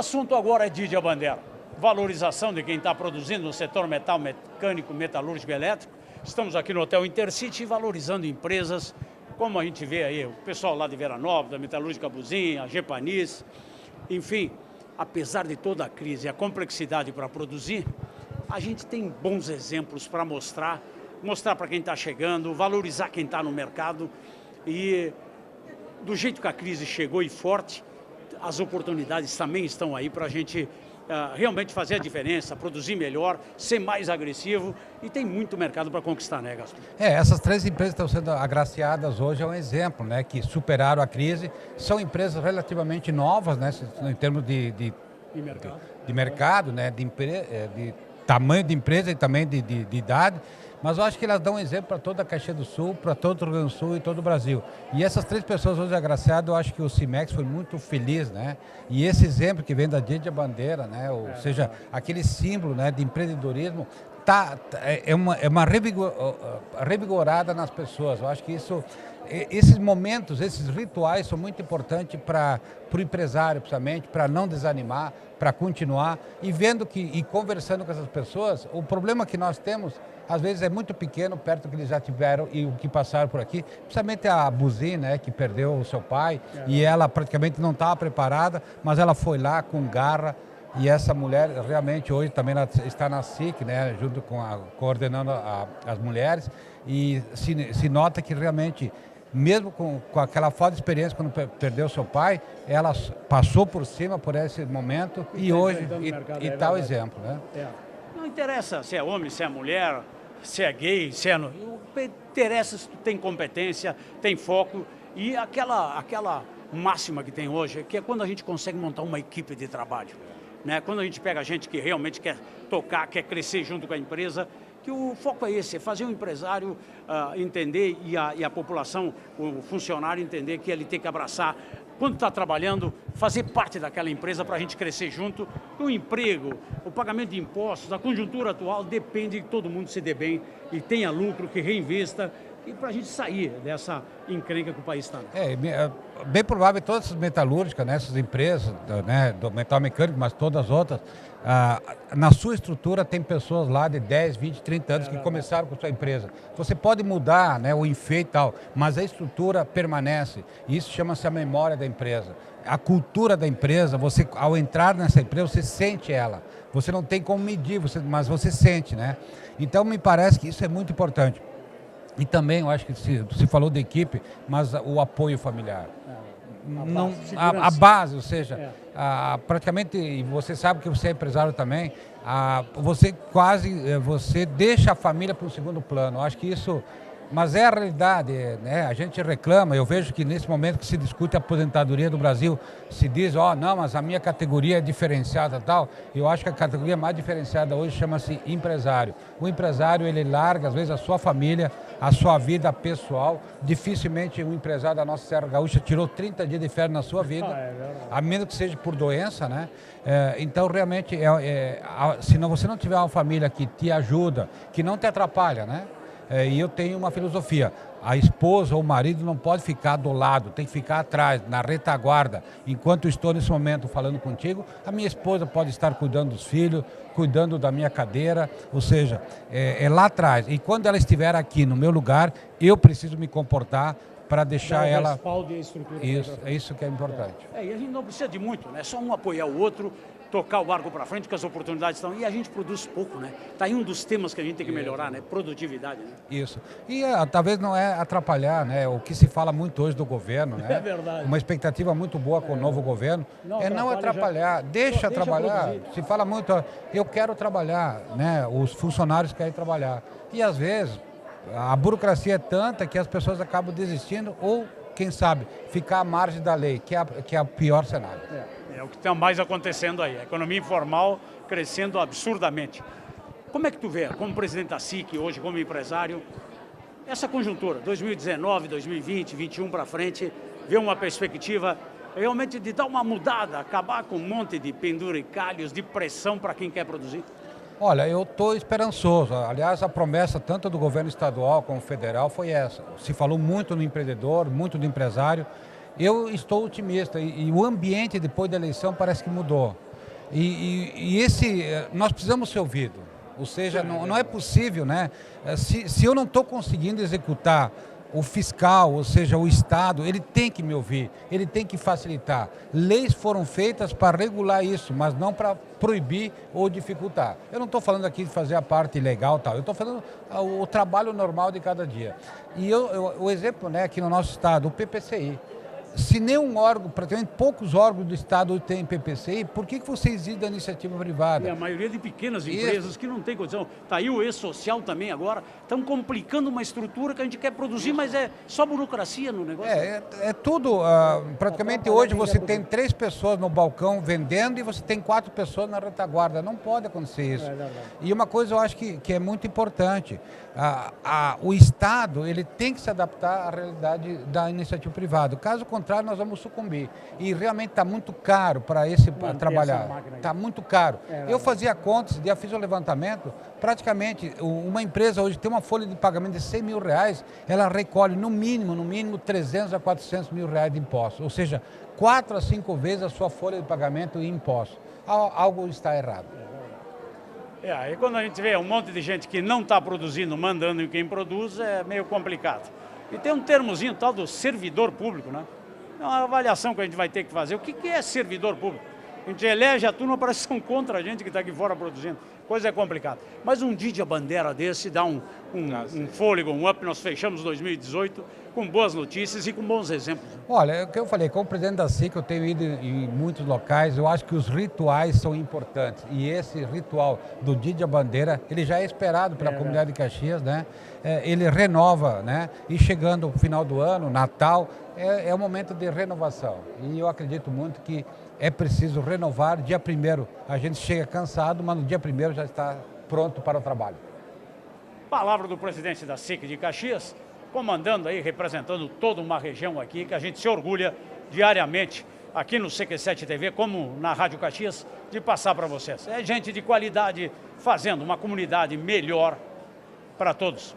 assunto agora é Didia Bandera. Valorização de quem está produzindo no setor metal, mecânico, metalúrgico e elétrico. Estamos aqui no Hotel Intercity valorizando empresas, como a gente vê aí, o pessoal lá de Veranópolis, da Metalúrgica Buzin, a Gepanis, enfim, apesar de toda a crise e a complexidade para produzir, a gente tem bons exemplos para mostrar para quem está chegando, valorizar quem está no mercado e do jeito que a crise chegou e forte, as oportunidades também estão aí para a gente realmente fazer a diferença, produzir melhor, ser mais agressivo e tem muito mercado para conquistar, né, Gaston? Essas três empresas que estão sendo agraciadas hoje é um exemplo, né, que superaram a crise, são empresas relativamente novas, né, em termos de mercado, né, de tamanho de empresa e também de idade. Mas eu acho que elas dão um exemplo para toda a Caxias do Sul, para todo o Rio Grande do Sul e todo o Brasil. E essas três pessoas hoje agraciadas, eu acho que o Cimex foi muito feliz, né? E esse exemplo que vem da Didia Bandera, né? Ou seja, aquele símbolo, né, de empreendedorismo, é uma revigorada nas pessoas. Eu acho que esses momentos, esses rituais são muito importantes para o empresário, principalmente, para não desanimar, para continuar. E vendo e conversando com essas pessoas, o problema que nós temos às vezes é muito pequeno, perto do que eles já tiveram e o que passaram por aqui. Principalmente a Buzin, né, que perdeu o seu pai e ela praticamente não estava preparada, mas ela foi lá com garra. E essa mulher realmente hoje também ela está na SIC, né, junto com coordenando as mulheres. E se nota que realmente, mesmo com aquela falta de experiência quando perdeu o seu pai, ela passou por cima por esse momento e hoje está o exemplo, né? Não interessa se é homem, se é mulher, se é gay, se é... Não interessa se tu tem competência, tem foco e aquela máxima que tem hoje, que é quando a gente consegue montar uma equipe de trabalho, né? Quando a gente pega gente que realmente quer tocar, quer crescer junto com a empresa, que o foco é esse, é fazer o empresário entender e a população, o funcionário entender que ele tem que abraçar, quando está trabalhando, fazer parte daquela empresa para a gente crescer junto. O emprego, o pagamento de impostos, a conjuntura atual depende de que todo mundo se dê bem e tenha lucro, que reinvesta, e para a gente sair dessa encrenca que o país está. Bem provável que todas essas metalúrgicas, né, essas empresas, né, do metal mecânico, mas todas as outras, na sua estrutura tem pessoas lá de 10, 20, 30 anos que começaram com a sua empresa. Você pode mudar, né, o enfeite e tal, mas a estrutura permanece. Isso chama-se a memória da empresa. A cultura da empresa, você ao entrar nessa empresa, você sente ela. Você não tem como medir, mas você sente, né? Então me parece que isso é muito importante. E também, eu acho que se falou de equipe, mas o apoio familiar. A base, ou seja, praticamente, e você sabe que você é empresário também, você deixa a família para um segundo plano. Eu acho que isso, mas é a realidade, né? A gente reclama, eu vejo que nesse momento que se discute a aposentadoria do Brasil, se diz, não, mas a minha categoria é diferenciada e tal. Eu acho que a categoria mais diferenciada hoje chama-se empresário. O empresário, ele larga, às vezes, a sua família, a sua vida pessoal. Dificilmente um empresário da nossa Serra Gaúcha tirou 30 dias de férias na sua vida, a menos que seja por doença, né? Então, realmente, se você não tiver uma família que te ajuda, que não te atrapalha, né? E eu tenho uma filosofia, a esposa ou o marido não pode ficar do lado, tem que ficar atrás, na retaguarda. Enquanto estou nesse momento falando contigo, a minha esposa pode estar cuidando dos filhos, cuidando da minha cadeira, ou seja, é lá atrás. E quando ela estiver aqui no meu lugar, eu preciso me comportar para deixar ela... respaldo e a estrutura. Isso, é isso que é importante. E a gente não precisa de muito, né? Só um apoiar o outro, tocar o barco para frente, porque as oportunidades estão... E a gente produz pouco, né? Está aí um dos temas que a gente tem que melhorar, né? Produtividade, né? Isso. E talvez não é atrapalhar, né? O que se fala muito hoje do governo, né? É verdade. Uma expectativa muito boa com o novo governo não atrapalhar, deixa trabalhar. Se fala muito, eu quero trabalhar, né? Os funcionários querem trabalhar. E às vezes a burocracia é tanta que as pessoas acabam desistindo ou, quem sabe, ficar à margem da lei, que é o pior cenário. É o que está mais acontecendo aí, a economia informal crescendo absurdamente. Como é que tu vê, como presidente da SIC, hoje como empresário, essa conjuntura, 2019, 2020, 2021 para frente, vê uma perspectiva realmente de dar uma mudada, acabar com um monte de penduricalhos, de pressão para quem quer produzir? Olha, eu estou esperançoso. Aliás, a promessa tanto do governo estadual como federal foi essa. Se falou muito no empreendedor, muito do empresário. Eu estou otimista e o ambiente depois da eleição parece que mudou. Nós precisamos ser ouvidos. Ou seja, não é possível, né? Se eu não estou conseguindo executar o fiscal, ou seja, o Estado, ele tem que me ouvir, ele tem que facilitar. Leis foram feitas para regular isso, mas não para proibir ou dificultar. Eu não estou falando aqui de fazer a parte legal, tal. Eu estou falando o trabalho normal de cada dia. E o exemplo, né, aqui no nosso Estado, o PPCI. Se nenhum órgão, praticamente poucos órgãos do Estado têm PPCI, por que você exige da iniciativa privada? E a maioria de pequenas empresas que não tem condição. Está aí o E-Social também agora. Estão complicando uma estrutura que a gente quer produzir, mas é só burocracia no negócio. É tudo. Praticamente hoje você tem 3 pessoas no balcão vendendo e você tem 4 pessoas na retaguarda. Não pode acontecer isso. E uma coisa eu acho que é muito importante. O Estado ele tem que se adaptar à realidade da iniciativa privada. Caso contrário, nós vamos sucumbir. E realmente está muito caro para trabalhar. Está muito caro. Eu fazia contas, já fiz o levantamento, praticamente uma empresa hoje tem uma folha de pagamento de R$100 mil, ela recolhe no mínimo 300 a 400 mil reais de impostos. Ou seja, 4 a 5 vezes a sua folha de pagamento em impostos. Algo está errado. E quando a gente vê um monte de gente que não está produzindo, mandando em quem produz, é meio complicado. E tem um termozinho tal do servidor público, né? É uma avaliação que a gente vai ter que fazer. O que é servidor público? A gente elege a turma, parece que são contra a gente que está aqui fora produzindo. Coisa é complicada. Mas um Didia Bandeira desse dá um fôlego, um up. Nós fechamos 2018 com boas notícias e com bons exemplos. Olha, é o que eu falei, como presidente da SIC, eu tenho ido em muitos locais, eu acho que os rituais são importantes. E esse ritual do Didia Bandeira, ele já é esperado pela comunidade de Caxias, né? Ele renova, né? E chegando o final do ano, Natal, é um momento de renovação. E eu acredito muito que é preciso renovar. Dia 1º a gente chega cansado, mas no dia 1º já está pronto para o trabalho. Palavra do presidente da SIC de Caxias, comandando aí, representando toda uma região aqui, que a gente se orgulha diariamente aqui no CQ7 TV, como na Rádio Caxias, de passar para vocês. É gente de qualidade fazendo uma comunidade melhor para todos.